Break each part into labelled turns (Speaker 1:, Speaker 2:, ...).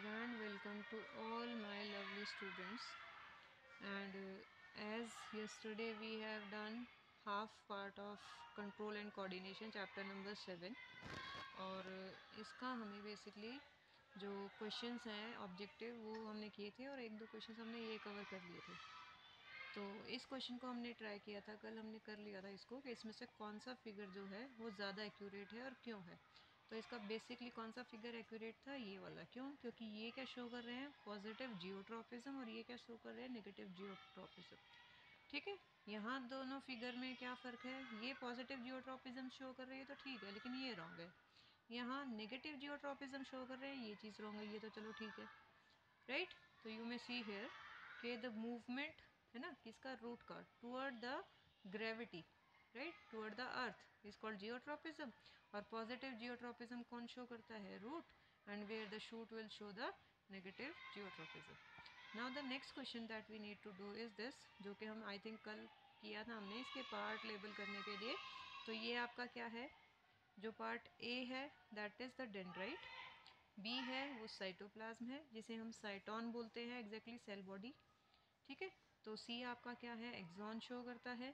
Speaker 1: grand welcome to all my lovely students. And as yesterday we have done half part of control and coordination chapter number 7 और इसका हमें basically जो questions हैं objective वो हमने किए थे और एक दो क्वेश्चंस हमने ये कवर कर लिए थे। तो इस क्वेश्चन को हमने ट्राई किया था, कल हमने कर लिया था इसको कि इसमें से कौन सा फिगर जो है वो ज़्यादा एक्यूरेट है और क्यों है। तो इसका बेसिकली कौन सा फिगर एक्यूरेट था, ये वाला। क्यों? क्योंकि ये क्या शो कर रहे हैं, पॉजिटिव जियोट्रॉपिज्म, और ये क्या शो कर रहे हैं, नेगेटिव जियोट्रॉपिज्म। ठीक है, यहाँ दोनों फिगर में क्या फ़र्क है, ये पॉजिटिव जियोट्रॉपिज्म शो कर रही है तो ठीक है, लेकिन ये रॉन्ग है। यहाँ नेगेटिव जियोट्रॉपिज्म शो कर रहे हैं, ये चीज़ रॉन्ग है, ये तो चलो ठीक है, राइट। तो यू मे सी हेयर के द मूवमेंट है ना किसका, रूट का, toward the gravity, right, toward the earth is called geotropism. और पॉजिटिव जियोट्रॉपिज्म कौन शो करता है, root, and where the shoot will show the negative geotropism. Now the next question that we need to do is this, जो कि हम I think कल किया था हमने इसके पार्ट लेबल करने के लिए। तो ये आपका क्या है, जो पार्ट ए है that is the dendrite, B है वो साइटोप्लाज्म है जिसे हम साइटोन बोलते हैं, एग्जैक्टली सेल बॉडी। ठीक है, तो सी आपका क्या है, एक्सॉन शो करता है,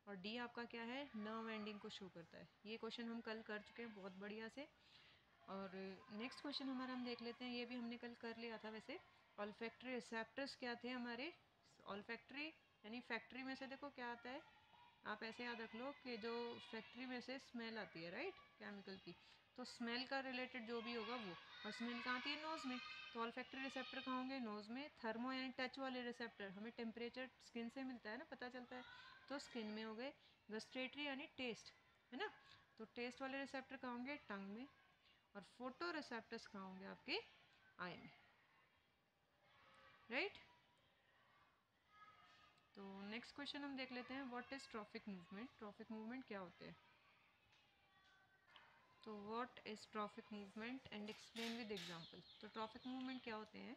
Speaker 1: और डी आपका क्या है, नर्व एंडिंग को शो करता है। ये क्वेश्चन हम कल कर चुके हैं बहुत बढ़िया से। और नेक्स्ट क्वेश्चन हमारा हम देख लेते हैं, ये भी हमने कल कर लिया था वैसे। ऑल्फैक्टरी रिसेप्टर्स क्या थे हमारे, ऑल्फैक्टरी यानी फैक्ट्री में से देखो क्या आता है, आप ऐसे याद रख लो कि जो फैक्ट्री में से स्मेल आती है, राइट, केमिकल की, तो स्मेल का रिलेटेड जो भी होगा वो, और स्मेल कहाँ आती है, नोज़ में। तो ऑल्फैक्टरी रिसेप्टर कहाँ होंगे, नोज़ में। थर्मो यानी टच वाले रिसेप्टर, हमें टेम्परेचर स्किन से मिलता है ना, पता चलता है, तो स्किन में हो गए। गस्ट्रेटरी यानी टेस्ट, है ना, तो टेस्ट वाले रिसेप्टर कहाँ होंगे, टंग में। और फोटो रिसेप्टर्स कहाँ होंगे, आपके आई में, राइट। तो नेक्स्ट क्वेश्चन हम देख लेते हैं, what is trophic movement. Trophic movement क्या होते हैं, तो what is trophic movement and explain with example. तो ट्रॉफिक मूवमेंट क्या होते हैं,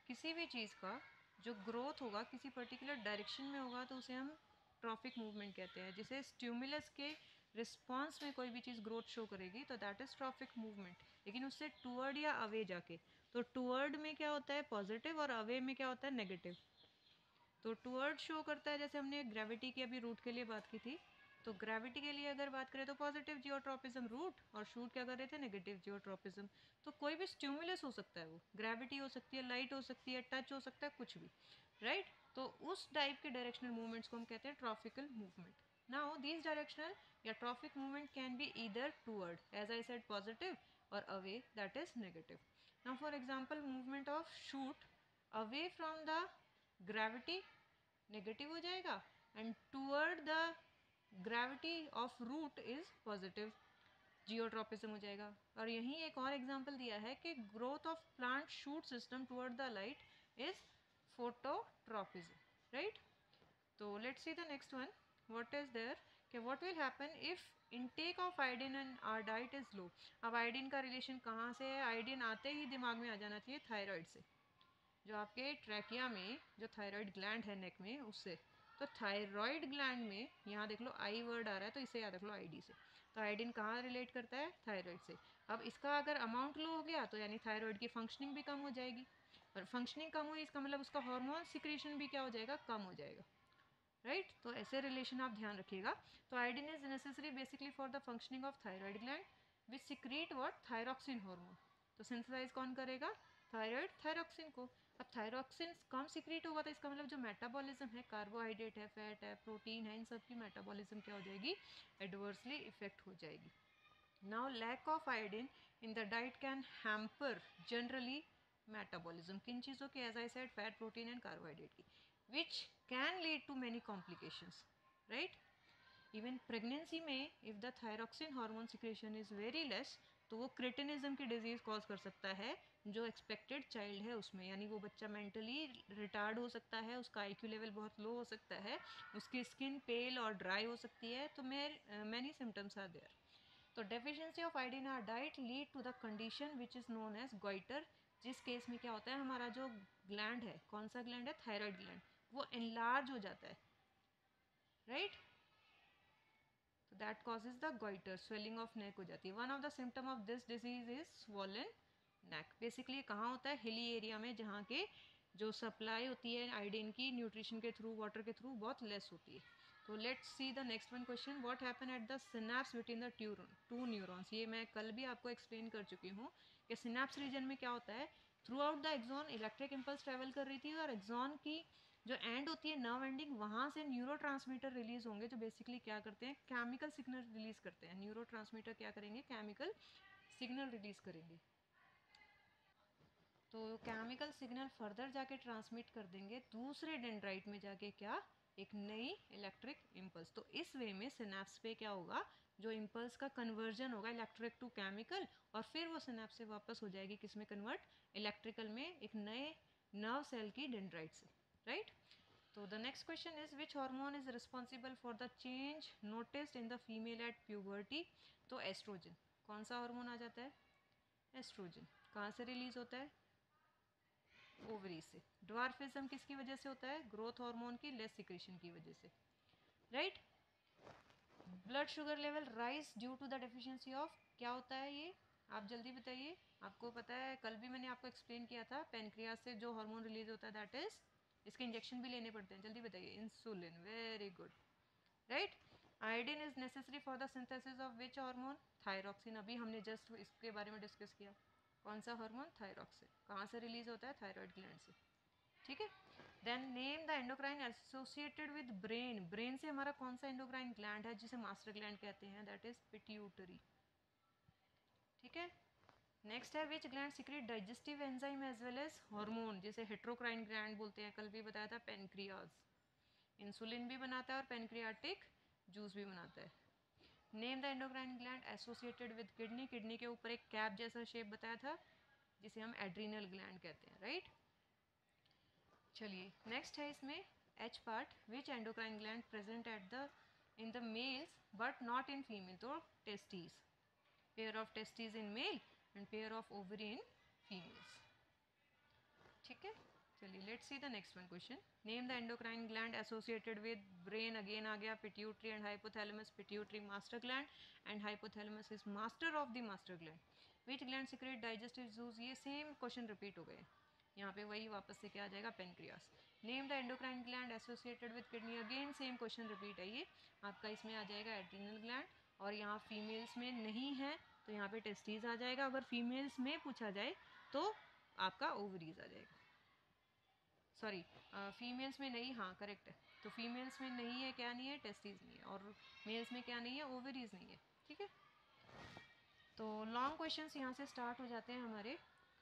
Speaker 1: किसी भी चीज़ का जो ग्रोथ होगा किसी पर्टिकुलर डायरेक्शन में होगा तो उसे हम ट्रॉफिक मूवमेंट कहते हैं। जैसे स्टिमुलस के रिस्पॉन्स में कोई भी चीज़ ग्रोथ शो करेगी तो दैट इज़ ट्रॉफिक मूवमेंट, लेकिन उससे टूवर्ड या अवे जाके। तो टूवर्ड में क्या होता है, पॉजिटिव, और अवे में क्या होता है, नेगेटिव। तो टूवर्ड शो करता है, जैसे हमने ग्रेविटी की अभी रूट के लिए बात की थी, तो ग्रेविटी के लिए अगर बात करें तो पॉजिटिव जियोट्रॉपिज्म रूट, और शूट क्या कर रहे थे, नेगेटिव जियोट्रॉपिज्म। तो कोई भी स्टिमुलस हो सकता है, वो ग्रेविटी हो सकती है, लाइट हो सकती है, टच हो सकता है, कुछ भी, राइट। तो उस टाइप के डायरेक्शनल मूवमेंट्स को हम कहते हैं tropical movement. Now this directional या tropic movement can be either toward, as I said, positive, or away, that is negative. Now for example, movement of shoot away from the gravity negative हो जाएगा, and toward the gravity of root is positive geotropism हो जाएगा। और यहीं एक और example दिया है कि growth of plant shoot system toward the light is phototropism, right. तो let's see the next one, what is there, कि what will happen if intake of iodine and our diet is low. अब iodine का relation कहाँ से है, iodine आते ही दिमाग में आ जाना चाहिए थायराइड से, जो आपके ट्रैकिया में जो थायराइड ग्लैंड है नेक में, उससे। तो थायराइड ग्लैंड में, यहाँ देख लो आई वर्ड आ रहा है तो इसे याद रख लो आईडी से। तो आयोडीन कहाँ रिलेट करता है, थायराइड से। अब इसका अगर अमाउंट लो हो गया तो यानी थायराइड की फंक्शनिंग भी कम हो जाएगी, और फंक्शनिंग कम हुई इसका मतलब उसका हार्मोन सिक्रीशन भी क्या हो जाएगा, कम हो जाएगा, राइट। तो ऐसे रिलेशन आप ध्यान रखिएगा। तो iodine is necessary basically for the functioning of thyroid gland which secrete what, thyroxine hormone. तो सिंथेसाइज कौन करेगा, थायराइड थायरॉक्सिन को। अब थायरॉक्सिन कम सिक्रीट होगा तो इसका मतलब जो मेटाबॉलिज्म है, कार्बोहाइड्रेट है, फैट है, प्रोटीन है, इन सब की मेटाबॉलिज्म क्या हो जाएगी, एडवर्सली इफेक्ट हो जाएगी। Now lack of iodine in the diet can hamper generally metabolism, किन चीज़ों की, as I said, fat, protein and carbohydrate की, which can lead to many complications, right. Even pregnancy में if the thyroxine hormone secretion is very less तो वो cretinism की disease cause कर सकता है जो एक्सपेक्टेड चाइल्ड है उसमें, यानी वो बच्चा मेंटली रिटार्ड हो सकता है, उसका आईक्यू लेवल बहुत लो हो सकता है, उसकी स्किन पेल और ड्राई हो सकती है। तो मैनी सिम्टम्स आर देयर। तो deficiency of iodine our diet lead to the condition which is known as goiter, जिस केस में क्या होता है, हमारा जो ग्लैंड है, कौन सा ग्लैंड है, थायराइड ग्लैंड, वो एनलार्ज हो जाता है, राइट। तो that causes the goitre, swelling of neck हो जाती है। One of the symptom of this disease is swollen neck. Basically कहाँ होता है? हिली एरिया में, जहाँ के जो सप्लाई होती है आयोडीन की न्यूट्रिशन के थ्रू, वाटर के थ्रू बहुत लेस होती है। तो let's see the next one question, what happen at the synapse between the two neurons. ये मैं कल भी आपको एक्सप्लेन कर चुकी हूँ कि सिनेप्स रीजन में क्या होता है, throughout the axon electric impulse travel कर रही थी और एक्सॉन की जो एंड होती है नर्व एंडिंग, वहाँ से न्यूरोट्रांसमीटर रिलीज होंगे जो बेसिकली क्या करते हैं, केमिकल सिग्नल रिलीज करते हैं। न्यूरोट्रांसमीटर क्या करेंगे, केमिकल सिग्नल रिलीज करेंगे। तो केमिकल सिग्नल फर्दर जाके ट्रांसमिट कर देंगे दूसरे डेंड्राइट में जाके, क्या, एक नई इलेक्ट्रिक इम्पल्स। तो इस वे में सिनेप्स पे क्या होगा, जो इम्पल्स का कन्वर्जन होगा इलेक्ट्रिक टू केमिकल, और फिर वो सिनेप्स से वापस हो जाएगी किस में कन्वर्ट, इलेक्ट्रिकल में, एक नए नर्व सेल की डेंड्राइट से, राइट। तो the next question is which hormone is responsible for the change noticed in the female at puberty. तो एस्ट्रोजन। कौन सा हार्मोन आ जाता है? एस्ट्रोजन। कहाँ से रिलीज होता है? ओवरी से। ड्वार्फिज्म किसकी वजह से होता है? ग्रोथ हार्मोन की लेस सिक्रीशन की वजह से, right. Blood sugar level rise due to the deficiency of, क्या होता है ये, आप जल्दी बताइए। आपको पता है, कल भी मैंने आपको एक्सप्लेन किया था, पेनक्रियास से जो हार्मोन रिलीज होता है दैट इज, इसके इंजेक्शन भी लेने पड़ते हैं, जल्दी बताइए। Insulin. Very good, right. Iodine is necessary for the synthesis of which hormone? Thyroxine. अभी हमने जस्ट इसके बारे में डिस्कस किया। कौन सा हार्मोन? थायरॉक्सिन। कहाँ से रिलीज होता है? थायराइड ग्लैंड से, ठीक है। Then name the endocrine associated with brain. Brain से हमारा कौन सा एंडोक्राइन ग्लैंड है जिसे मास्टर ग्लैंड कहते हैं? दैट इज पिट्यूटरी, ठीक है। नेक्स्ट है which gland secrete digestive enzyme as well as hormone, जिसे हेट्रोक्राइन ग्लैंड बोलते हैं, कल भी बताया था, पेनक्रियाज। इंसुलिन भी बनाता है और पेनक्रियाटिक जूस भी बनाता है। Name the endocrine gland associated with kidney. Kidney के ऊपर एक कैप जैसा शेप बताया था जिसे हम एड्रीनल ग्लैंड कहते हैं, राइट। चलिए नेक्स्ट है इसमें H part, which endocrine gland present at the in the males but not in female. तो testes, pair of testes in male and pair of ovary in females, ठीक है। चलिए let's see the next one question, name the endocrine gland associated with brain. Again आ गया pituitary and hypothalamus. Pituitary master gland and hypothalamus is master of the master gland. Which gland secrete digestive juice. ये same question repeat हो गए, यहाँ पे वही वापस से क्या आ जाएगा, pancreas. Name the endocrine gland associated with kidney. Again same question repeat है, ये आपका इसमें आ जाएगा एड्रीनल ग्लैंड, और यहाँ फीमेल्स में नहीं है तो यहाँ पे टेस्टीज आ जाएगा। अगर फीमेल्स में पूछा जाए तो आपका ओवरीज आ जाएगा, सॉरी फीमेल्स में नहीं, हाँ करेक्ट है। तो फीमेल्स में नहीं है, क्या नहीं है, टेस्टीज नहीं है, और मेल्स में क्या नहीं है, ओवरीज नहीं है, ठीक है। तो लॉन्ग क्वेश्चंस यहाँ से स्टार्ट हो जाते हैं हमारे।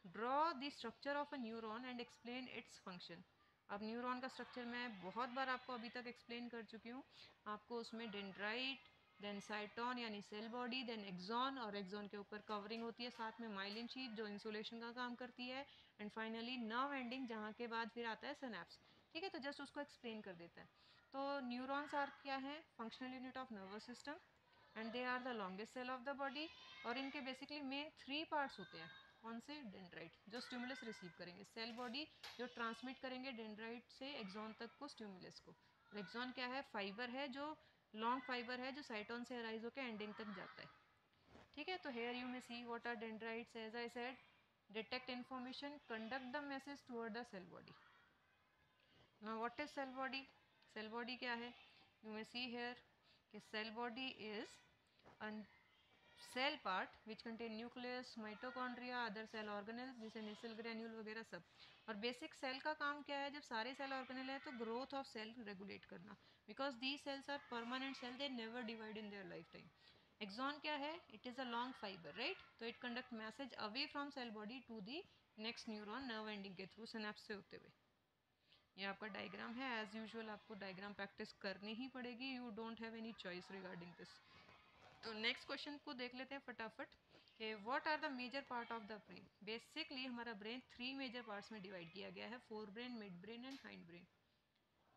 Speaker 1: Draw the structure of a neuron and explain its function. अब न्यूरॉन का स्ट्रक्चर मैं बहुत बार आपको अभी तक एक्सप्लेन कर चुकी हूँ। आपको उसमें डेंड्राइट, देन साइटोन यानी सेल बॉडी, देन एक्सॉन, और एक्सॉन के ऊपर कवरिंग होती है साथ में माइलिन शीट जो इंसुलेशन का काम करती है, एंड फाइनली नर्व एंडिंग जहाँ के बाद फिर आता है सिनेप्स, ठीक है। तो जस्ट उसको एक्सप्लेन कर देता है। तो न्यूरॉन्स आर क्या है, functional unit of nervous system, and they are the longest cell of the body. और इनके बेसिकली मेन 3 पार्ट्स होते हैं। कौन से? डेंड्राइट, जो स्टिमुलस रिसीव करेंगे, सेल बॉडी जो ट्रांसमिट करेंगे डेंड्राइट से एक्सॉन तक को स्टिमुलस को। और एक्सॉन क्या है? फाइबर है, जो लॉन्ग फाइबर है जो साइटोन से अराइज होकर एंडिंग तक जाता है, ठीक है। तो here you may see what are dendrites, as I said, detect information, conduct the message toward the cell body. Now what is cell body? Cell body क्या है? यू में सी हेयर कि cell body is cell part which contain nucleus, mitochondria, other cell organelles जैसे Nissl granule वगैरह सब। और basic cell का काम क्या है? जब सारे सेल ऑर्गेनल है तो ग्रोथ ऑफ सेल रेगुलेट करना, because these cells are permanent cell, they never divide in their life time. Axon क्या है? It is a long fibre, right. तो it conduct message away from cell body to the next neuron nerve ending के through synapse से होते हुए। ये आपका diagram है, एज यूजुअल आपको डायग्राम प्रैक्टिस करनी ही पड़ेगी, you don't have any choice regarding this. तो नेक्स्ट क्वेश्चन को देख लेते हैं फटाफट कि what are the major part of the brain. Basically हमारा ब्रेन 3 मेजर पार्ट्स में डिवाइड किया गया है, forebrain, midbrain and hindbrain,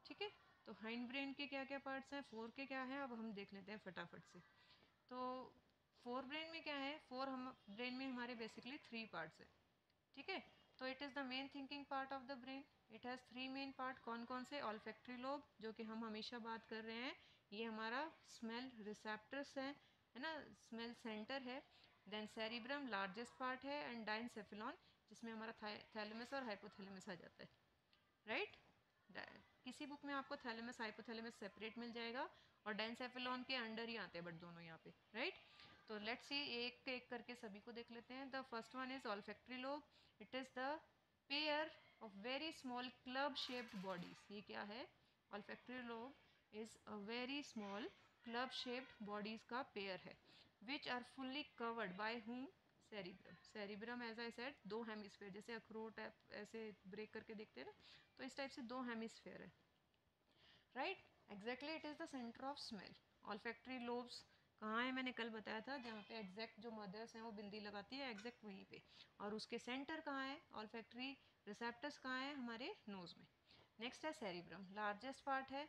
Speaker 1: ठीक है। तो हाइंड ब्रेन के क्या क्या पार्ट्स हैं, फोर के क्या हैं, अब हम देख लेते हैं फटाफट से। तो फोर ब्रेन में क्या है, फोर हम ब्रेन में हमारे बेसिकली 3 पार्ट्स है, ठीक है। तो it is the main thinking part of the brain. It has 3 main part, कौन कौन से? ऑल्फैक्टरी लोब जो कि हम हमेशा बात कर रहे हैं, ये हमारा स्मेल रिसेप्टर्स है ना, स्मेल सेंटर है। देन सेरिब्रम लार्जेस्ट पार्ट है, एंड डाइनसेफेलॉन जिसमें हमारा थैलेमस और हाइपोथैलेमस आ जाता है, राइट। किसी बुक में आपको थैलेमस हाइपोथैलेमस सेपरेट मिल जाएगा और डाइनसेफेलॉन के अंडर ही आते हैं, बट दोनों यहाँ पे, राइट। तो लेट्स सी एक एक करके सभी को देख लेते हैं। The first one is olfactory lobe. It is the pair of very small club shaped bodies. ये क्या है? Olfactory lobe is a very small club shaped bodies का पेयर है, which are fully covered by whom? Cerebrum. Cerebrum as I said दो hemisphere, जैसे अखरोट ऐसे break करके देखते हैं ना, तो इस टाइप से दो हेमिस्फीयर है, right. Exactly it is the centre of smell. Olfactory lobes कहाँ है? मैंने कल बताया था, जहाँ पे एग्जैक्ट जो मदर्स हैं वो बिंदी लगाती है, एग्जैक्ट वहीं पे। और उसके सेंटर कहाँ है? ऑल्फैक्टरी रिसेप्टर्स कहाँ है? हमारे नोज में। नेक्स्ट है सेरिब्रम, लार्जेस्ट पार्ट है,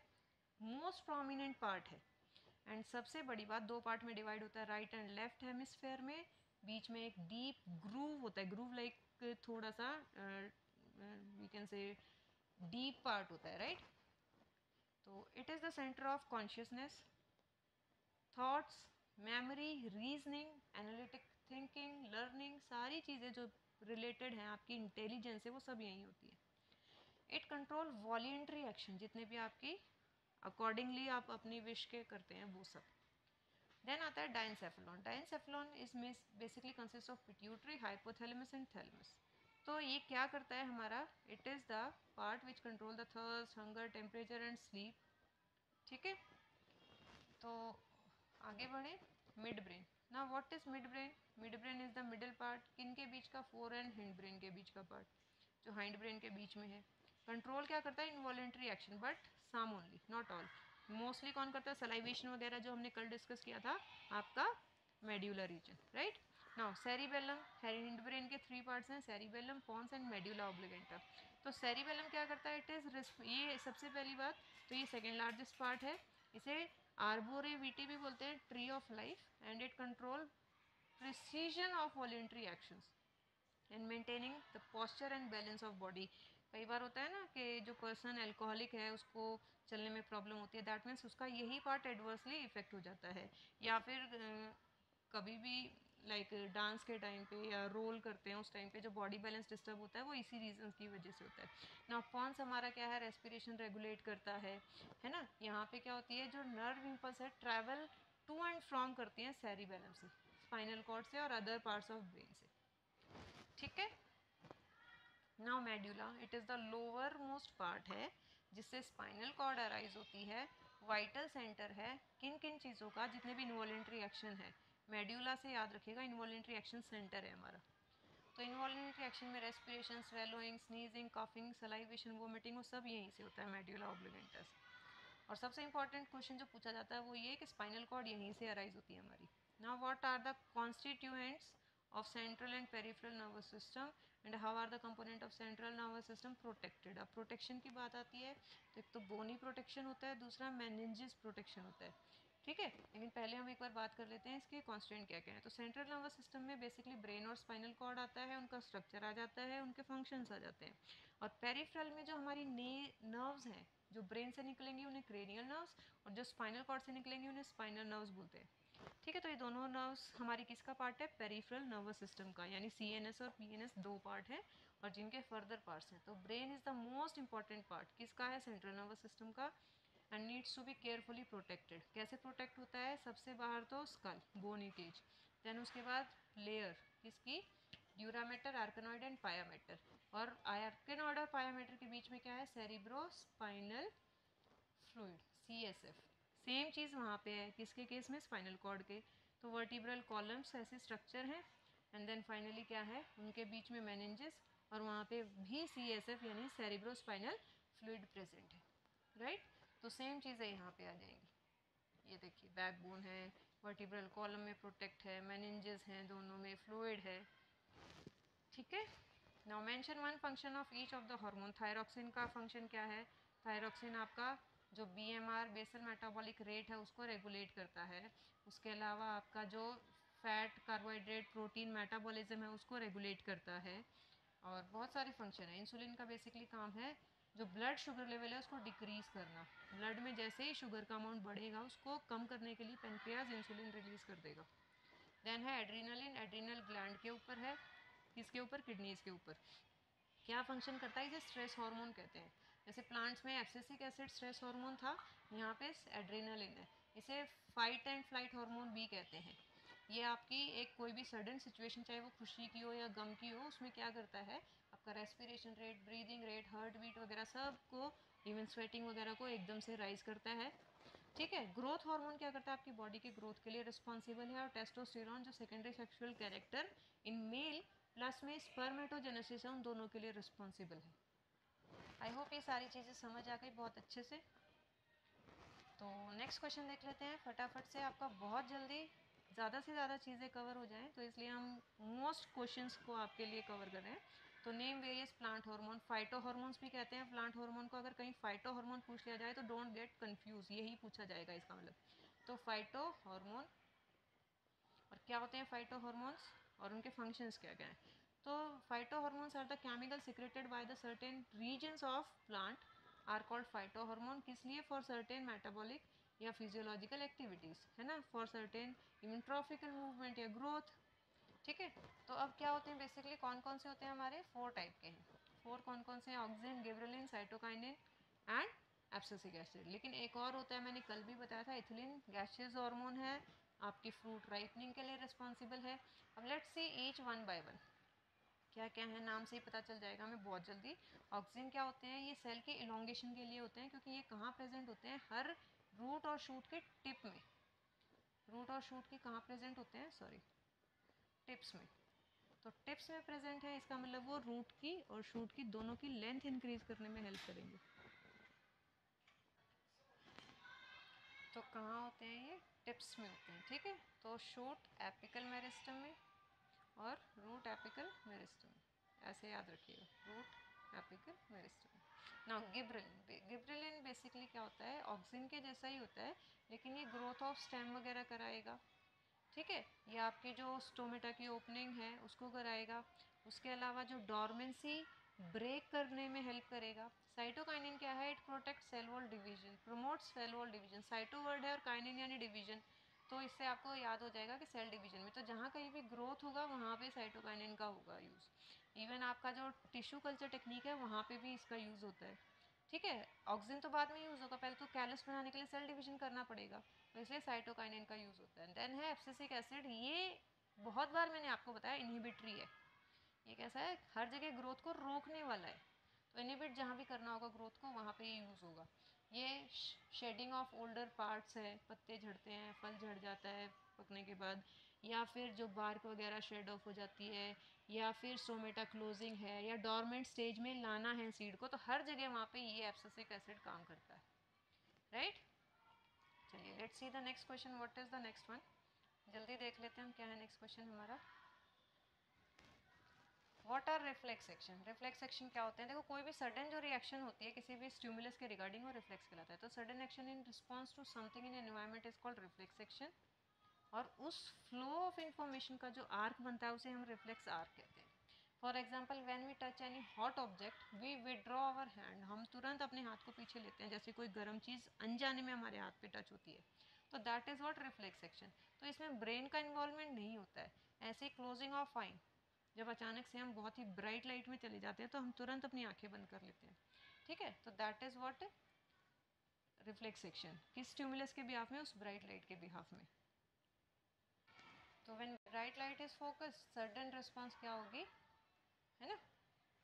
Speaker 1: मोस्ट प्रोमिनेंट पार्ट है, एंड सबसे बड़ी बात, दो पार्ट में डिवाइड होता है, राइट एंड लेफ्ट हेमिस्फेयर में। बीच में एक डीप ग्रूव होता है, ग्रूव लाइक थोड़ा सा we can say deep part होता है, राइट। तो it is the centre of consciousness, thoughts, memory, reasoning, analytic thinking, learning, सारी चीज़ें जो रिलेटेड हैं आपकी इंटेलिजेंस से, वो सब यहीं होती है। इट कंट्रोल वॉलेंट्री एक्शन, जितने भी आपकी अकॉर्डिंगली आप अपनी विश के करते हैं वो सब। देन आता है diencephalon. Diencephalon is basically consist of pituitary, hypothalamus and thalamus. तो ये क्या करता है हमारा? It is the part which control the thirst, hunger, temperature and sleep, ठीक है। तो आगे बढ़े, मिड ब्रेन। ना what is midbrain? Midbrain is the middle part, किन के बीच का? फोर एंड हिंड ब्रेन के बीच का पार्ट, जो हाइंड ब्रेन के बीच में है। कंट्रोल क्या करता है? Involuntary action, but some only, not all. Mostly कौन करता है? सलाइवेशन वगैरह जो हमने कल डिस्कस किया था, आपका medullary region, right. Now cerebellum, hind brain के थ्री पार्ट्स हैं, cerebellum, pons and medulla oblongata. तो सेरिबेलम क्या करता है? इट इज, ये सबसे पहली बात, तो ये सेकेंड लार्जेस्ट पार्ट है, इसे आर्बोरेविटी भी बोलते हैं, tree of life, and it control precision of voluntary actions and maintaining the posture and balance of body. कई बार होता है ना कि जो पर्सन अल्कोहलिक है उसको चलने में प्रॉब्लम होती है, दैट मीन्स उसका यही पार्ट एडवर्सली इफेक्ट हो जाता है। या फिर कभी भी लाइक डांस के टाइम पे या रोल करते हैं उस टाइम पे जो बॉडी बैलेंस डिस्टर्ब होता है, वो इसी रीजन की वजह से होता है ना। पॉन्स हमारा क्या है? रेस्पिरेशन रेगुलेट करता है ना। यहाँ पे क्या होती है? जो नर्व इम्पल्स है ट्रैवल टू एंड फ्रॉम करती हैं सेरिबेलम से, स्पाइनल कॉर्ड से और अदर पार्ट्स ऑफ ब्रेन से, ठीक है। Now medulla, it is the lower most part है, जिससे स्पाइनल कॉर्ड अराइज होती है, वाइटल सेंटर है किन किन चीज़ों का? जितने भी इनवॉलेंट्री एक्शन है, मेड्यूला से याद रखिएगा, इनवॉलेंट्री एक्शन सेंटर है हमारा। तो इनवॉलेंट्री एक्शन में respiration, swallowing, sneezing, coughing, salivation, vomiting, वो सब यहीं से होता है, मेड्यूला ऑब्लिगेंटस। और सबसे इंपॉर्टेंट क्वेश्चन जो पूछा जाता है वो ये कि स्पाइनल कॉर्ड यहीं से अराइज होती है हमारी। Now what are the constituents of central and peripheral nervous system and how are the component of central nervous system protected? अब प्रोटेक्शन की बात आती है तो एक तो बोनी प्रोटेक्शन होता है, दूसरा मेनिंजेस प्रोटेक्शन होता है, ठीक है। लेकिन पहले हम एक बार बात कर लेते हैं इसके कॉन्स्टेंट क्या क्या है। तो सेंट्रल नर्वस सिस्टम में बेसिकली ब्रेन और स्पाइनल कॉर्ड आता है, उनका स्ट्रक्चर आ जाता है, उनके फंक्शंस आ जाते हैं। और पेरिफेरल में जो हमारी नर्व्स हैं जो ब्रेन से निकलेंगी उन्हें क्रेनियल नर्व्स, और जो स्पाइनल कॉर्ड से निकलेंगी उन्हें स्पाइनल नर्व्स बोलते हैं, ठीक है। तो ये दोनों नर्व्स हमारी किसका पार्ट है? पेरिफेरल नर्वस सिस्टम का, यानी सीएनएस और पीएनएस दो पार्ट है और जिनके फर्दर पार्ट्स हैं। तो brain is the most important part किसका है? सेंट्रल नर्वस सिस्टम का, and needs to be carefully protected. कैसे प्रोटेक्ट होता है? सबसे बाहर तो स्कल, बोनी केज, देन उसके बाद लेयर किसकी? Dura mater, arachnoid and pia mater. और आर्कनॉइड और पायामेटर के बीच में क्या है? Cerebrospinal fluid, CSF. Same चीज़ वहाँ पे है, किसके केस में? स्पाइनल कॉर्ड के। तो वर्टिब्रल कॉलम्स ऐसे स्ट्रक्चर हैं, एंड देन फाइनली क्या है? उनके बीच में मेनिंजेस, और वहाँ पे भी सीएसएफ यानी सेरिब्रो स्पाइनल फ्लूइड प्रेजेंट है, राइट। तो सेम चीज़ें यहाँ पे आ जाएंगी। ये देखिए, बैकबोन है, वर्टिब्रल कॉलम में प्रोटेक्ट है, मेनिंजेस हैं, दोनों में फ्लूइड है, ठीक है। Now mention one function of each of the hormone. Thyroxine का फंक्शन क्या है? थायरॉक्सिन आपका जो बीएमआर बेसल मेटाबॉलिक रेट है उसको रेगुलेट करता है। उसके अलावा आपका जो फैट, कार्बोहाइड्रेट, प्रोटीन मेटाबॉलिज्म है उसको रेगुलेट करता है, और बहुत सारे फंक्शन है। इंसुलिन का बेसिकली काम है जो ब्लड शुगर लेवल है उसको डिक्रीज करना। ब्लड में जैसे ही शुगर का अमाउंट बढ़ेगा उसको कम करने के लिए पेनक्रियाज इंसुलिन रिलीज कर देगा, देन है एड्रीनलिन, एड्रीनल ग्लैंड के ऊपर है, किसके ऊपर, किडनीज के ऊपर। क्या फंक्शन करता है, इसे स्ट्रेस हार्मोन कहते हैं। जैसे प्लांट्स में एब्सिसिक एसिड स्ट्रेस हार्मोन था, यहाँ पे एड्रेनालिन है। इसे फाइट एंड फ्लाइट हार्मोन भी कहते हैं। ये आपकी एक कोई भी सडन सिचुएशन, चाहे वो खुशी की हो या गम की हो, उसमें क्या करता है, आपका respiration rate, breathing rate, heartbeat वगैरह सब को, इवन स्वेटिंग वगैरह को एकदम से राइज करता है। ठीक है। ग्रोथ हार्मोन क्या करता है, आपकी बॉडी के ग्रोथ के लिए रिस्पॉन्सिबल है। और टेस्टोस्टेरोन जो secondary sexual character in male plus में स्पर्मेटोजेनेसिस है, उन दोनों के लिए रिस्पॉन्सिबल है। आई होप ये सारी चीज़ें समझ आ गई बहुत अच्छे से। तो नेक्स्ट क्वेश्चन देख लेते हैं फटाफट से, आपका बहुत जल्दी ज़्यादा से ज़्यादा चीज़ें कवर हो जाएं, तो इसलिए हम मोस्ट क्वेश्चंस को आपके लिए कवर कर रहे हैं। तो name various plant hormone, phyto hormones भी कहते हैं प्लांट हार्मोन को। अगर कहीं फाइटो हार्मोन पूछ लिया जाए तो डोंट गेट कंफ्यूज, यही पूछा जाएगा इसका मतलब। तो फाइटो हार्मोन, और क्या होते हैं फाइटो हार्मोन्स और उनके फंक्शंस क्या क्या हैं। तो phytohormones are the chemical secreted by the certain regions of plant are called phytohormone. किस लिए, फॉर सर्टेन मेटाबॉलिक या फिजियोलॉजिकल एक्टिविटीज़, है ना, for certain even tropical movement या ग्रोथ। ठीक है। तो अब क्या होते हैं बेसिकली, कौन कौन से होते हैं हमारे, 4 टाइप के हैं। 4 कौन कौन से हैं, auxin, gibberellin, cytokinin and abscisic acid. लेकिन एक और होता है, मैंने कल भी बताया था, इथिलीन गैसियस हार्मोन है, आपकी फ्रूट राइपनिंग के लिए रिस्पॉन्सिबल है। अब let's see each one by one क्या क्या है, नाम से ही पता चल जाएगा हमें बहुत जल्दी। ऑक्सिन क्या होते हैं, ये सेल के इलोंगेशन के लिए होते हैं, क्योंकि ये कहाँ प्रेजेंट होते हैं, हर रूट और शूट के टिप में। रूट और शूट के कहाँ प्रेजेंट होते हैं, सॉरी, टिप्स में। तो टिप्स में प्रेजेंट है, इसका मतलब वो रूट की और शूट की दोनों की लेंथ इंक्रीज करने में हेल्प करेंगे। तो कहाँ होते हैं ये, टिप्स में होते हैं। ठीक है। तो शूट एपिकल मेरिस्टम में और रूट एपिकल मेरिस्टम में, ऐसे याद रखिएगा, रूट एपिकल मेरिस्टम। ना गिब्रेलिन, गिब्रेलिन बेसिकली क्या होता है, ऑक्सिन के जैसा ही होता है, लेकिन ये ग्रोथ ऑफ स्टेम वगैरह कराएगा। ठीक है। ये आपकी जो स्टोमेटा की ओपनिंग है उसको कराएगा। उसके अलावा जो डॉर्मेंसी ब्रेक करने में हेल्प करेगा। साइटोकाइनिन क्या है, it protect cell wall division, promotes cell wall division. Cyto word है और काइनिन यानी डिवीजन, तो इससे आपको याद हो जाएगा कि सेल डिवीजन में, तो जहाँ कहीं भी ग्रोथ होगा वहाँ पे साइटोकाइनिन का होगा यूज़। इवन आपका जो टिश्यू कल्चर टेक्निक है वहाँ पे भी इसका यूज़ होता है। ठीक है। ऑक्सीजन तो बाद में यूज़ होगा, पहले तो कैलस बनाने के लिए सेल डिवीजन करना पड़ेगा, तो इसलिए साइटोकाइनिन का यूज़ होता है। देन है एब्सिसिक एसिड, ये बहुत बार मैंने आपको बताया इनहिबिटरी है। ये कैसा है, हर जगह ग्रोथ को रोकने वाला है, तो इनहिबिट जहाँ भी करना होगा ग्रोथ को वहाँ पे ये यूज़ होगा। ये शेडिंग ऑफ ओल्डर पार्ट्स है, पत्ते झड़ते हैं, फल झड़ जाता है पकने के बाद, या फिर जो बार्क वगैरह शेड ऑफ हो जाती है, या फिर स्टोमेटा क्लोजिंग है, या डॉर्मेंट स्टेज में लाना है सीड को, तो हर जगह वहाँ पे ये एब्सिसिक एसिड काम करता है। राइट। चलिए let's see the next question, what is the next one, जल्दी देख लेते हैं हम क्या है नेक्स्ट क्वेश्चन हमारा। What are reflex action, reflex action क्या होते हैं, देखो कोई भी सडन जो रिएक्शन होती है किसी भी स्टिमुलस के रिगार्डिंग वो रिफ्लेक्स कहलाता है। तो sudden action in response to something in environment is called reflex action, और उस फ्लो ऑफ इंफॉर्मेशन का जो आर्क बनता है उसे हम रिफ्लेक्स आर्क कहते हैं। For example when we touch any hot object we withdraw our hand, हम तुरंत अपने हाथ को पीछे लेते हैं, जैसे कोई गर्म चीज़ अनजाने में हमारे हाथ पे टच होती है, तो that is what reflex action. तो इसमें ब्रेन का इन्वॉल्वमेंट नहीं होता है। ऐसे क्लोजिंग ऑफ आई, जब अचानक से हम बहुत ही ब्राइट लाइट में चले जाते हैं तो हम तुरंत अपनी आंखें बंद कर लेते हैं। ठीक है। तो that is what reflex action, किस स्टिमुलस के बिहाफ में, उस ब्राइट लाइट के बिहाफ में। तो when bright light is focus, sudden response क्या होगी, है ना,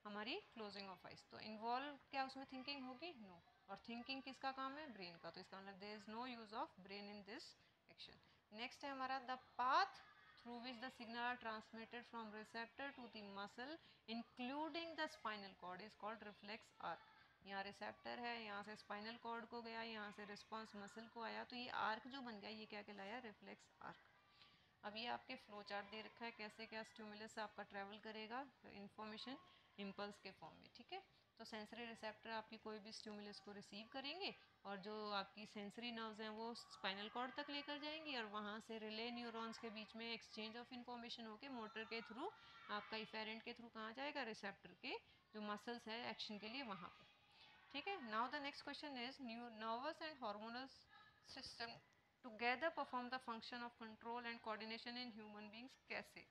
Speaker 1: हमारी क्लोजिंग ऑफ आइज। तो इन्वॉल्व क्या उसमें थिंकिंग होगी, नो। और थिंकिंग किसका काम है, ब्रेन का, तो इसका मतलब there is no use of brain in this action. Next है हमारा the path through which the signal are transmitted from receptor to the muscle including the spinal cord is called reflex arc. यहाँ receptor है, यहाँ से spinal cord को गया, यहाँ से रिस्पॉन्स मसल को आया, तो ये आर्क जो बन गया ये क्या कहलाया, रिफ्लेक्स आर्क। अब ये आपके फ्लो चार्ट दे रखा है कैसे क्या स्टिमुलस आपका ट्रैवल करेगा इन्फॉर्मेशन इम्पल्स के फॉर्म में। ठीक है। तो सेंसरी रिसेप्टर आपकी कोई भी स्टिमुलस को रिसीव करेंगे, और जो आपकी सेंसरी नर्व्स हैं वो स्पाइनल कॉर्ड तक लेकर जाएंगी, और वहाँ से रिले न्यूरॉन्स के बीच में एक्सचेंज ऑफ इन्फॉर्मेशन होकर मोटर के थ्रू आपका इफेरेंट के थ्रू कहाँ जाएगा, रिसेप्टर के जो मसल्स है एक्शन के लिए वहाँ पर। ठीक है। Now the next question is new nervous and hormonal system together perform the function of control and coordination in human beings. कैसे?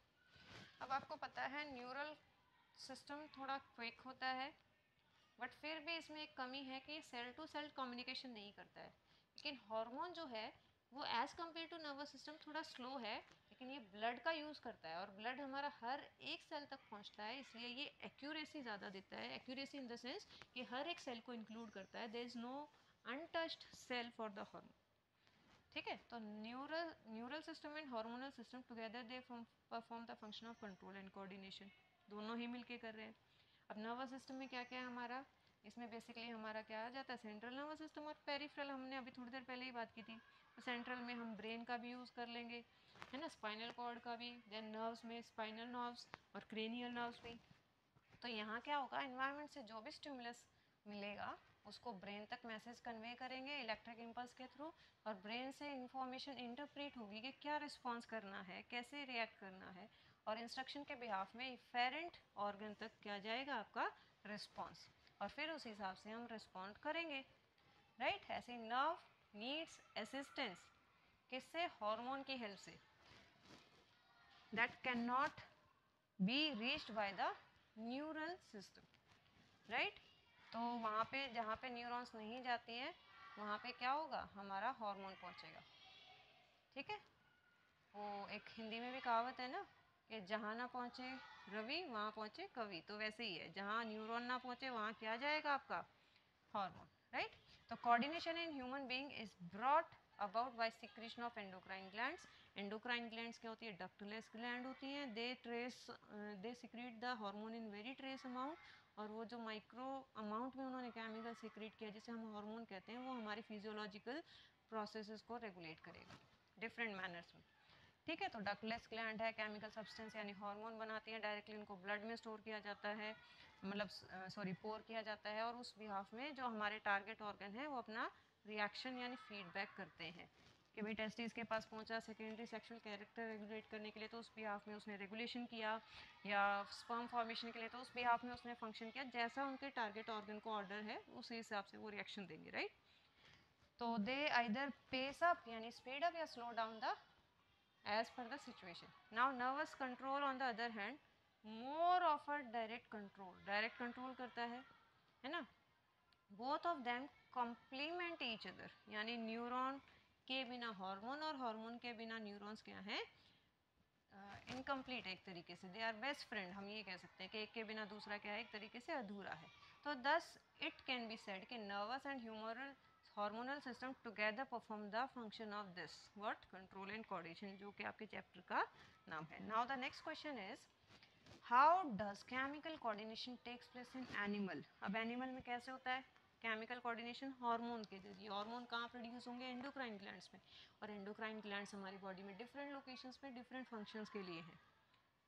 Speaker 1: अब आपको पता है न्यूरल सिस्टम थोड़ा क्विक होता है, बट फिर भी इसमें एक कमी है कि सेल टू सेल कम्युनिकेशन नहीं करता है। लेकिन हार्मोन जो है वो as compare to nervous system थोड़ा स्लो है, लेकिन ये ब्लड का यूज़ करता है और ब्लड हमारा हर एक सेल तक पहुंचता है, इसलिए ये एक्यूरेसी ज़्यादा देता है। एक्यूरेसी इन द सेंस कि हर एक सेल को इंक्लूड करता है, there is no untouched cell for the hormone. ठीक है, तो neural system and hormonal system together they perform the function of control and coordination, दोनों ही मिलके कर रहे हैं। अब नर्वस सिस्टम में क्या क्या है हमारा, इसमें बेसिकली हमारा क्या आ जाता है, सेंट्रल नर्वस सिस्टम और पेरिफेरल, हमने अभी थोड़ी देर पहले ही बात की थी। तो सेंट्रल में हम ब्रेन का भी यूज़ कर लेंगे, है ना, स्पाइनल कॉर्ड का भी, देन नर्व्स में स्पाइनल नर्व्स और क्रेनियल नर्व्स भी। तो यहाँ क्या होगा, एनवायरनमेंट से जो भी स्टिमुलस मिलेगा उसको ब्रेन तक मैसेज कन्वे करेंगे इलेक्ट्रिक इम्पल्स के थ्रू, और ब्रेन से इंफॉर्मेशन इंटरप्रेट होगी कि क्या रिस्पॉन्स करना है, कैसे रिएक्ट करना है, और इंस्ट्रक्शन के बिहाफ में इफेरेंट ऑर्गन तक क्या जाएगा आपका रिस्पॉन्स, और फिर उस हिसाब से हम रिस्पॉन्ड करेंगे, राइट। ऐसे नर्व नीड्स असिस्टेंस, किससे, हार्मोन की हेल्प से, that can not be reached by the neural system, right. तो वहाँ पे जहाँ पे न्यूरॉन्स नहीं जाती हैं वहाँ पे क्या होगा, हमारा हार्मोन पहुँचेगा। ठीक है, वो एक हिंदी में भी कहावत है ना कि जहाँ ना पहुँचे रवि वहाँ पहुँचे कवि, तो वैसे ही है, जहाँ न्यूरॉन ना पहुँचे वहाँ क्या जाएगा आपका हार्मोन, राइट। तो coordination in human being is brought about by secretion of endocrine glands. Endocrine glands क्या होती है, डक्टलेस ग्लैंड होती हैं, they secrete the hormone in very trace amount, और वो जो माइक्रो अमाउंट में उन्होंने केमिकल सिक्रीट किया जिसे हम हार्मोन कहते हैं, वो हमारे फिजियोलॉजिकल प्रोसेसेस को रेगुलेट करेगा डिफरेंट मैनर्स में। ठीक है, तो डक्टलेस ग्लैंड है, केमिकल सब्सटेंस यानी हार्मोन बनाती है, डायरेक्टली उनको ब्लड में स्टोर किया जाता है, मतलब सॉरी पोर किया जाता है, और उस बिहाफ में जो हमारे टारगेट ऑर्गन है वो अपना रिएक्शन यानी फीडबैक करते हैं कि भाई टेस्टिस के पास पहुंचा सेकेंडरी सेक्सुअल कैरेक्टर रेगुलेट करने के लिए, तो उस बिहाफ में उसने रेगुलेशन किया, या स्पर्म फॉर्मेशन के लिए तो उस बिहाफ में उसने फंक्शन किया, जैसा उनके टारगेट ऑर्गन को ऑर्डर है उसी हिसाब से वो रिएक्शन देंगे, राइट। तो दे आइदर पेस अप यानी स्पीड अप या slow down the as per the situation. Now nervous control on the other hand more of a direct control करता है ना। both of them complement each other, यानी neuron के बिना hormone और hormone के बिना न्यूरॉन्स क्या है, इनकम्प्लीट एक तरीके से, दे आर बेस्ट फ्रेंड, हम ये कह सकते हैं कि एक के बिना दूसरा क्या है, एक तरीके से अधूरा है। तो thus it can be said कि nervous and humoral hormonal system together perform the function of this what, control and coordination, जो कि आपके चैप्टर का नाम है। Now the next question is how does chemical coordination takes place in animal. अब animal में कैसे होता है केमिकल कोऑर्डिनेशन, हार्मोन के जरिए। हार्मोन कहाँ प्रोड्यूस होंगे, एंडोक्राइन ग्लैंड्स में, और एंडोक्राइन ग्लैंड्स हमारी बॉडी में डिफरेंट लोकेशंस में डिफरेंट फंक्शंस के लिए हैं,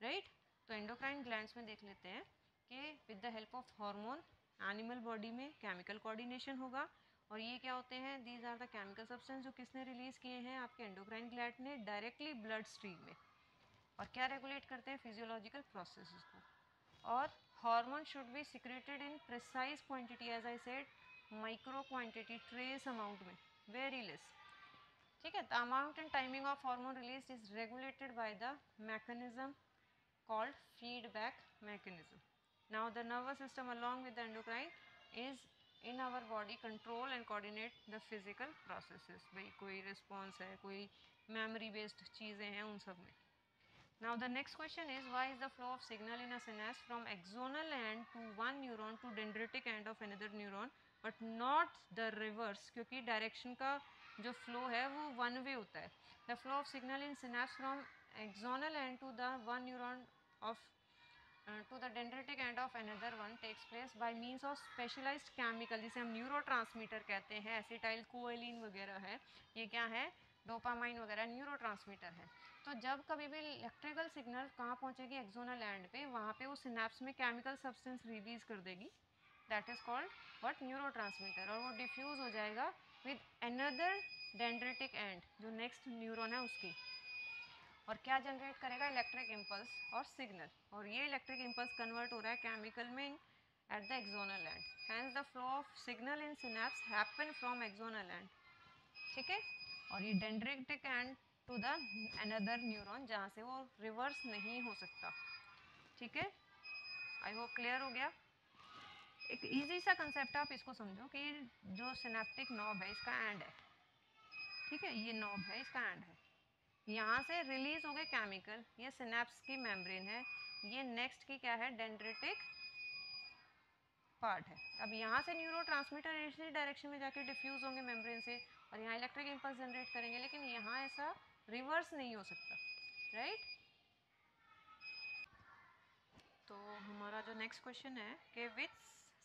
Speaker 1: राइट। तो एंडोक्राइन ग्लैंड्स में देख लेते हैं कि with the help of hormone animal body में केमिकल कोऑर्डिनेशन होगा, और ये क्या होते हैं, these are the chemical substance जो किसने रिलीज किए हैं, आपके एंडोक्राइन ग्लैंड ने डायरेक्टली ब्लड स्ट्रीम में, और क्या रेगुलेट करते हैं, फिजियोलॉजिकल प्रोसेसेस को। और hormone should be secreted in precise quantity, as I said micro quantity, trace amount में, वेरी लेस। ठीक है, the amount and timing of hormone release is regulated by the mechanism called feedback mechanism. Now the nervous system along with the endocrine is in our body control and coordinate the physical processes. भाई कोई response है, कोई memory based चीज़ें हैं उन सब में। Now the next question is why is the flow of signal in a synapse from axonal end to one neuron to dendritic end of another neuron but not the reverse, क्योंकि direction का जो flow है वो one way होता है। The flow of signal in synapse from axonal end to the one neuron of to the dendritic end of another one takes place by means of specialized chemical, जिसे हम neurotransmitter कहते हैं, acetyl कोएलिन वगैरह है, ये क्या है, डोपामाइन वगैरह न्यूरोट्रांसमीटर है। तो जब कभी भी इलेक्ट्रिकल सिग्नल कहाँ पहुँचेगी, एक्सोनल एंड पे, वहाँ पे वो सिनेप्स में केमिकल सब्सटेंस रिलीज कर देगी, that is called what, neurotransmitter, और वो डिफ्यूज हो जाएगा विद अनदर डेंड्रेटिक एंड, जो नेक्स्ट न्यूरॉन है उसकी, और क्या जनरेट करेगा, इलेक्ट्रिक इम्पल्स और सिग्नल, और ये इलेक्ट्रिक इम्पल्स कन्वर्ट हो रहा है केमिकल में at the axonal end, hence the flow of signal in synapse happen from axonal end. ठीक है, और ये dendritic end to the another neuron जहाँ से वो रिवर्स नहीं हो सकता। ठीक है, आई होप क्लियर हो गया। एक इजी सा कंसेप्ट आप इसको समझो कि जो सिनेप्टिक नॉब है इसका एंड है, ठीक है, ये नॉब है इसका एंड है, यहाँ से रिलीज हो गए केमिकल, ये सिनेप्स की मेम्ब्रेन है, ये नेक्स्ट की क्या है, डेंड्रिटिक पार्ट है। अब यहाँ से न्यूरोट्रांसमीटर इसी डायरेक्शन में जाके डिफ्यूज होंगे मेम्ब्रेन से और यहाँ इलेक्ट्रिक इंपल्स जनरेट करेंगे, लेकिन यहाँ ऐसा रिवर्स नहीं हो सकता, राइट। तो हमारा जो नेक्स्ट क्वेश्चन है कि which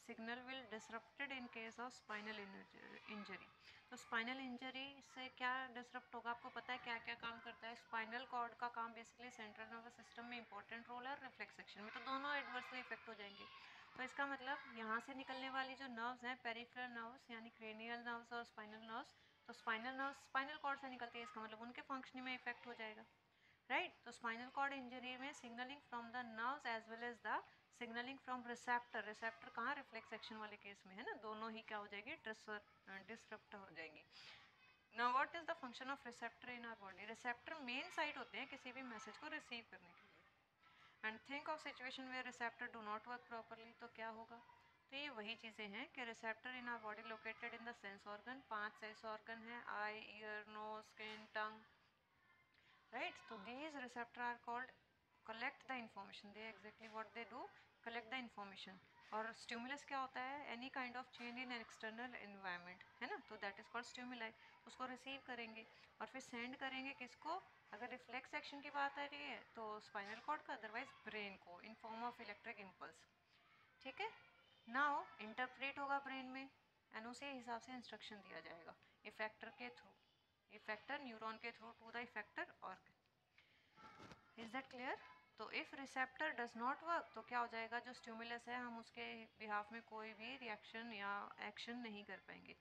Speaker 1: signal will disrupted in case of spinal injury. तो स्पाइनल इंजरी से क्या डिसरप्ट होगा, आपको पता है क्या क्या काम करता है। स्पाइनल कॉर्ड का काम बेसिकली सेंट्रल नर्वस सिस्टम में इंपॉर्टेंट रोल है, रिफ्लेक्स सेक्शन में, तो दोनों एडवर्सली इफेक्ट हो जाएंगे। तो इसका मतलब यहाँ से निकलने वाली जो नर्व्स हैं, पेरिफेरल नर्व्स यानी क्रेनियल नर्व्स और स्पाइनल नर्व्स, तो स्पाइनल नर्व्स स्पाइनल कॉर्ड से निकलती है, इसका मतलब उनके फंक्शनिंग में इफेक्ट हो जाएगा, राइट। तो स्पाइनल कॉर्ड इंजरी में signaling from the nerves as well as the signaling from receptor, receptor कहाँ, रिफ्लेक्स सेक्शन वाले केस में है ना, दोनों ही क्या हो जाएगी, डिसरप्ट हो जाएंगी। Now what is the function of receptor in our body. Receptor main site होते हैं किसी भी मैसेज को रिसीव करने के लिए। And think of situation where receptor do not work properly, तो क्या होगा। तो ये वही चीज़ें हैं कि receptor in our body located in the sense organ, 5 sense organ है, eye, ear, nose, skin, tongue, right. So these receptor are called collect the information, they exactly what they do, collect the information। और stimulus क्या होता है, any kind of change in external environment है ना, तो that is called stimuli. उसको receive करेंगे और फिर सेंड करेंगे किसको, अगर रिफ्लेक्स एक्शन की बात आ रही है तो स्पाइनल कॉर्ड का, अदरवाइज ब्रेन को in form of electric impulse, ठीक है। नाउ इंटरप्रेट होगा ब्रेन में एंड उसी हिसाब से इंस्ट्रक्शन दिया जाएगा इफेक्टर के थ्रू, इफेक्टर न्यूरॉन के through to the effector organ. Is that clear. तो if receptor does not work तो क्या हो जाएगा, जो स्टिमुलस है हम उसके बिहाफ में कोई भी रिएक्शन या एक्शन नहीं कर पाएंगे।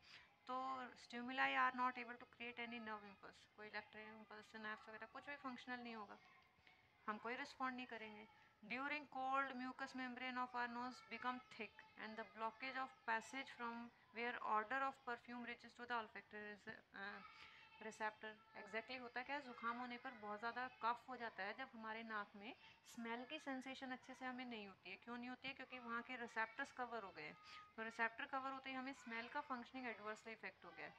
Speaker 1: तो stimuli are not able to create any nerve impulse, कोई इलेक्ट्रिक इम्पल्स, सिनैप्स वगैरह कुछ भी फंक्शनल नहीं होगा, हम कोई रिस्पॉन्ड नहीं करेंगे। During cold mucus membrane of our nose become thick and the blockage of passage from where odour of perfume reaches to the olfactory receptor. Exactly होता है क्या, जुकाम होने पर बहुत ज़्यादा कफ हो जाता है जब हमारे नाक में स्मेल की सेंसेशन अच्छे से हमें नहीं होती है। क्यों नहीं होती है, क्योंकि वहाँ के रिसेप्टर्स कवर हो गए हैं। तो रिसेप्टर कवर होते ही हमें स्मेल का फंक्शनिंग एडवर्सली इफेक्ट हो गया है।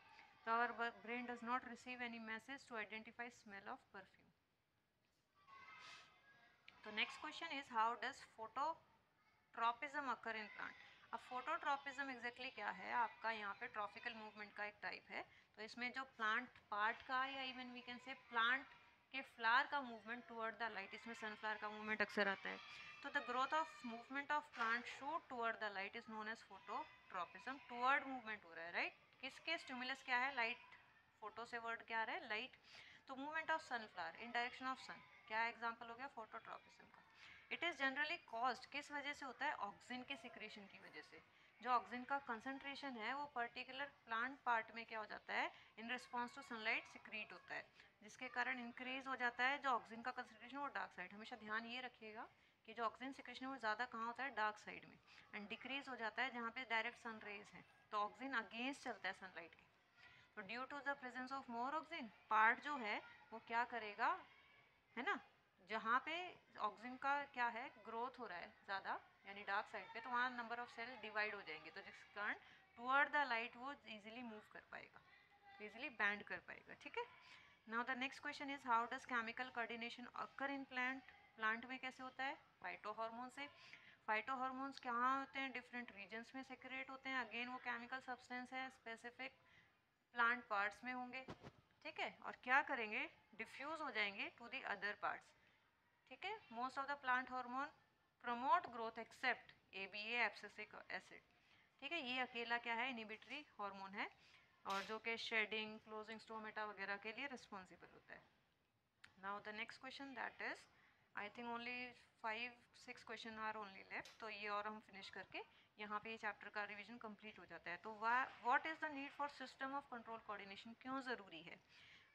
Speaker 1: तो our brain does not receive any message to identify smell of perfume. तो next question is how does phototropism occur in plant. अब फोटोट्रॉपिज्म एग्जैक्टली क्या है, आपका यहाँ पे ट्रॉपिकल मूवमेंट का एक टाइप है। तो इसमें जो प्लांट पार्ट का या even we can say plant के फ्लावर का मूवमेंट टुवर्ड द लाइट, इसमें सनफ्लावर का मूवमेंट अक्सर आता है। तो the growth of movement of plant shoot toward the light is known as phototropism. Toward movement हो रहा है, राइट। किसके स्टिमुलस क्या है, लाइट। फोटो से वर्ड क्या आ रहा है, लाइट। तो movement of sunflower in direction of sun, क्या एग्जाम्पल हो गया, फोटोट्रॉपिज्म का। इट इज़ जनरली कॉज्ड किस वजह से होता है, ऑक्सीजन के सिक्रेशन की वजह से। जो ऑक्सीजन का कंसंट्रेशन है वो पर्टिकुलर प्लांट पार्ट में क्या हो जाता है, in response to sunlight secrete होता है, जिसके कारण इंक्रीज हो जाता है जो ऑक्सीजन का कंसंट्रेशन वो डार्क साइड। हमेशा ध्यान ये रखिएगा कि जो ऑक्सीजन सिक्रेशन है वो ज़्यादा कहाँ होता है, डार्क साइड में। एंड डिक्रीज हो जाता है जहाँ पे डायरेक्ट सन रेज है, तो ऑक्सीजन अगेंस्ट चलता है सनलाइट के। तो due to the presence of more oxygen, part जो है वो क्या करेगा, है ना, जहाँ पे ऑक्सीजन का क्या है, ग्रोथ हो रहा है ज़्यादा यानी डार्क साइड पे, तो वहाँ नंबर ऑफ सेल डिवाइड हो जाएंगे, तो जिस कारण टुवर्ड द लाइट वो इजीली मूव कर पाएगा, इजीली बैंड कर पाएगा, ठीक है। Now the next question is how does chemical coordination occur in plant. Plant में कैसे होता है, फाइटो हार्मोन से। फाइटो हार्मोन्स कहाँ होते हैं, डिफरेंट रीजन्स में सेक्रेट होते हैं। अगेन वो केमिकल सब्सटेंस है, स्पेसिफिक प्लांट पार्ट्स में होंगे, ठीक है, और क्या करेंगे, डिफ्यूज हो जाएंगे टू दी अदर पार्ट्स, ठीक है। Most of the plant hormone promote growth except ABA abscisic acid, ठीक है, ये अकेला क्या है, इनिबिटरी हार्मोन है, और जो कि शेडिंग, क्लोजिंग स्टोमेटा वगैरह के लिए रिस्पॉन्सिबल होता है। Now the next question that is, I think only 5-6 question are only left, तो ये और हम फिनिश करके यहाँ पे ये चैप्टर का रिवीजन कंप्लीट हो जाता है। तो what is the need for system of control coordination, क्यों ज़रूरी है।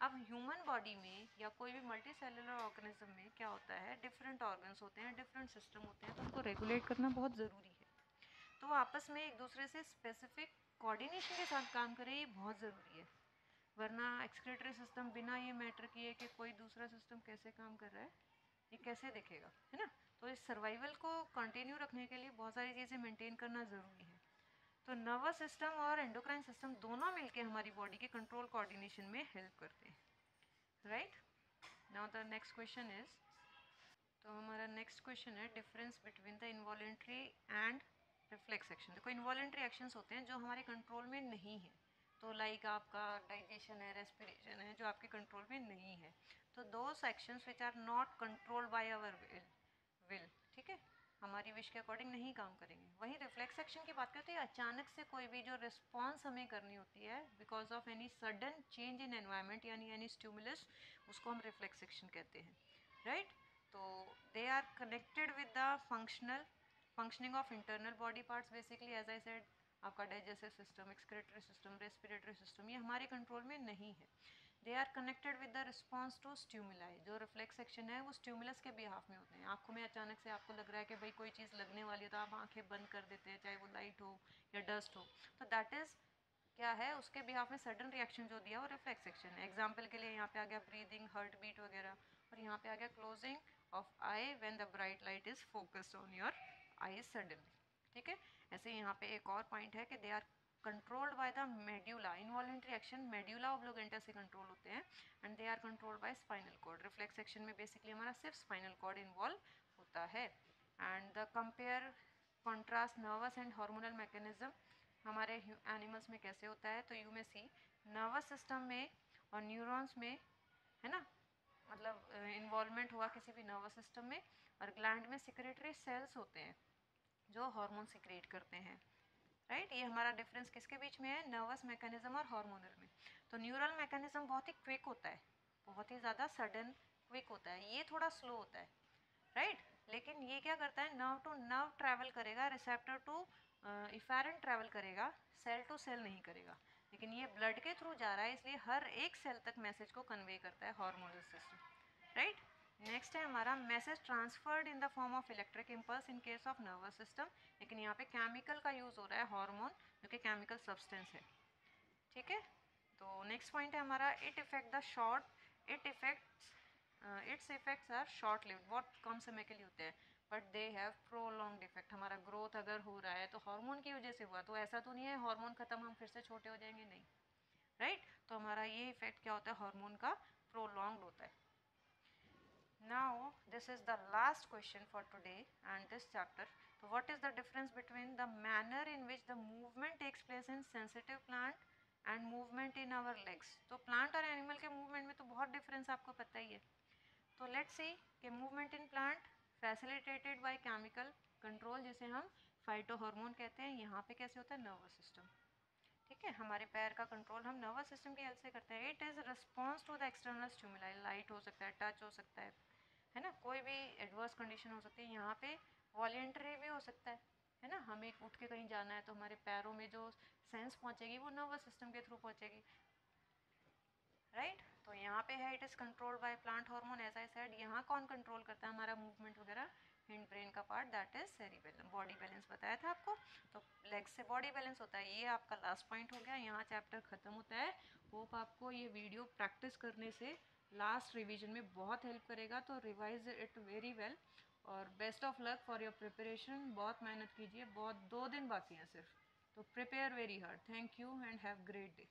Speaker 1: अब ह्यूमन बॉडी में या कोई भी मल्टी सेलुलर ऑर्गेनिज्म में क्या होता है, डिफरेंट ऑर्गन्स होते हैं, डिफरेंट सिस्टम होते हैं, तो उनको रेगुलेट करना बहुत ज़रूरी है। तो वो आपस में एक दूसरे से स्पेसिफिक कोऑर्डिनेशन के साथ काम करें, ये बहुत ज़रूरी है। वरना एक्सक्रीटरी सिस्टम बिना ये मैटर किए कि कोई दूसरा सिस्टम कैसे काम कर रहा है, ये कैसे देखेगा, है ना। तो इस सर्वाइवल को कंटिन्यू रखने के लिए बहुत सारी चीज़ें मेंटेन करना ज़रूरी है। तो नर्वस सिस्टम और एंडोक्राइन सिस्टम दोनों मिलके हमारी बॉडी के कंट्रोल कोऑर्डिनेशन में हेल्प करते हैं, right. Now the next question is, तो हमारा नेक्स्ट क्वेश्चन है difference between the involuntary and reflex action. देखो इन्वॉलेंट्री एक्शंस होते हैं जो हमारे कंट्रोल में नहीं है, तो लाइक आपका डाइजेशन है, रेस्पिरेशन है, जो आपके कंट्रोल में नहीं है। तो those actions which are not controlled by our will, ठीक है, हमारी विश के अकॉर्डिंग नहीं काम करेंगे। वहीं रिफ्लेक्स एक्शन की बात करते हैं, अचानक से कोई भी जो रिस्पॉन्स हमें करनी होती है because of any sudden change in environment यानी एनी स्टिमुलस, उसको हम रिफ्लेक्स एक्शन कहते हैं, राइट। तो they are connected with the functioning of internal body parts, basically as I said आपका digestive system, excretory system, respiratory system, ये हमारे control में नहीं है। They are connected with the response to stimuli. जो रिफ्लेक्स एक्शन है वो stimulus के बिहाफ में होते हैं। आंखों में अचानक से आपको लग रहा है कि भाई कोई चीज़ लगने वाली है, तो आप आंखें बंद कर देते हैं, चाहे वो लाइट हो या डस्ट हो। तो दैट इज़ क्या है, उसके बिहाफ में सडन रिएक्शन जो दिया वो रिफ्लेक्स एक्शन है। एग्जाम्पल के लिए यहाँ पे आ गया ब्रीदिंग, हार्ट बीट वगैरह, और यहाँ पे आ गया closing of I when the bright light is focused on your eyes suddenly, ठीक है। ऐसे यहाँ पे एक और पॉइंट है कि they are controlled by the medulla. Involuntary action medulla oblongata से कंट्रोल होते हैं and they are controlled by spinal cord. Reflex action में बेसिकली हमारा सिर्फ स्पाइनल कॉर्ड इन्वॉल्व होता है। And the compare contrast nervous and hormonal mechanism हमारे animals में कैसे होता है, तो you may C nervous system में और न्यूरॉन्स में, है ना, मतलब इन्वॉल्वमेंट हुआ किसी भी नर्वस सिस्टम में, और ग्लैंड में सिक्रेटरी सेल्स होते हैं जो हार्मोन सिक्रेट करते हैं, राइट। ये हमारा डिफरेंस किसके बीच में है, नर्वस मैकेनिज्म और हार्मोनल में। तो न्यूरल मैकेनिज्म बहुत ही क्विक होता है, बहुत ही ज़्यादा सडन क्विक होता है, ये थोड़ा स्लो होता है, राइट। लेकिन ये क्या करता है, नर्व टू नर्व ट्रैवल करेगा, रिसेप्टर टू इफेरेंट ट्रैवल करेगा, सेल टू सेल नहीं करेगा। लेकिन ये ब्लड के थ्रू जा रहा है, इसलिए हर एक सेल तक मैसेज को कन्वे करता है हार्मोनल सिस्टम, राइट। नेक्स्ट है हमारा message transferred in the form of electric impulse in case of nervous system. लेकिन यहाँ पे केमिकल का यूज़ हो रहा है, हार्मोन जो कि केमिकल सब्सटेंस है, ठीक है। तो नेक्स्ट पॉइंट है हमारा it effect the short its effects are short lived, बहुत कम समय के लिए होते हैं, but they have prolonged effect. हमारा ग्रोथ अगर हो रहा है तो हार्मोन की वजह से हुआ, तो ऐसा तो नहीं है हार्मोन खत्म हम फिर से छोटे हो जाएंगे, नहीं, राइट। तो हमारा ये इफेक्ट क्या होता है, हार्मोन का प्रोलॉन्ग्ड होता है। Now, this is the last question for today and this chapter. So, what is the difference between the manner in which the movement takes place in sensitive plant and movement in our legs? तो plant और animal के movement में तो बहुत difference आपको पता ही है। तो let's see कि movement in plant facilitated by chemical control जिसे हम phytohormone कहते हैं, यहाँ पे कैसे होता है, nervous system, ठीक है। हमारे पैर का कंट्रोल हम नर्वस सिस्टम की हेल्प से करते हैं। It is response to the external stimuli, light हो सकता है, टच हो सकता है ना, कोई भी एडवर्स कंडीशन हो सकती है। यहाँ पे वॉलेंटरी भी हो सकता है ना, हमें उठ के कहीं जाना है तो हमारे पैरों में जो सेंस पहुँचेगी वो नर्वस सिस्टम के थ्रू पहुँचेगी, राइट। तो यहाँ पे है it is controlled by plant hormone, as I said. यहाँ कौन कंट्रोल करता है हमारा मूवमेंट वगैरह, हिंड ब्रेन का part, that is cerebellum. Body balance बताया था आपको, तो लेग से बॉडी बैलेंस होता है। ये आपका लास्ट पॉइंट हो गया, यहाँ चैप्टर खत्म होता है। होप आपको ये वीडियो प्रैक्टिस करने से लास्ट रिवीजन में बहुत हेल्प करेगा, तो रिवाइज इट वेरी वेल और best of luck for your preparation. बहुत मेहनत कीजिए, बहुत 2 दिन बाकी हैं सिर्फ, तो prepare very hard. Thank you and have great day.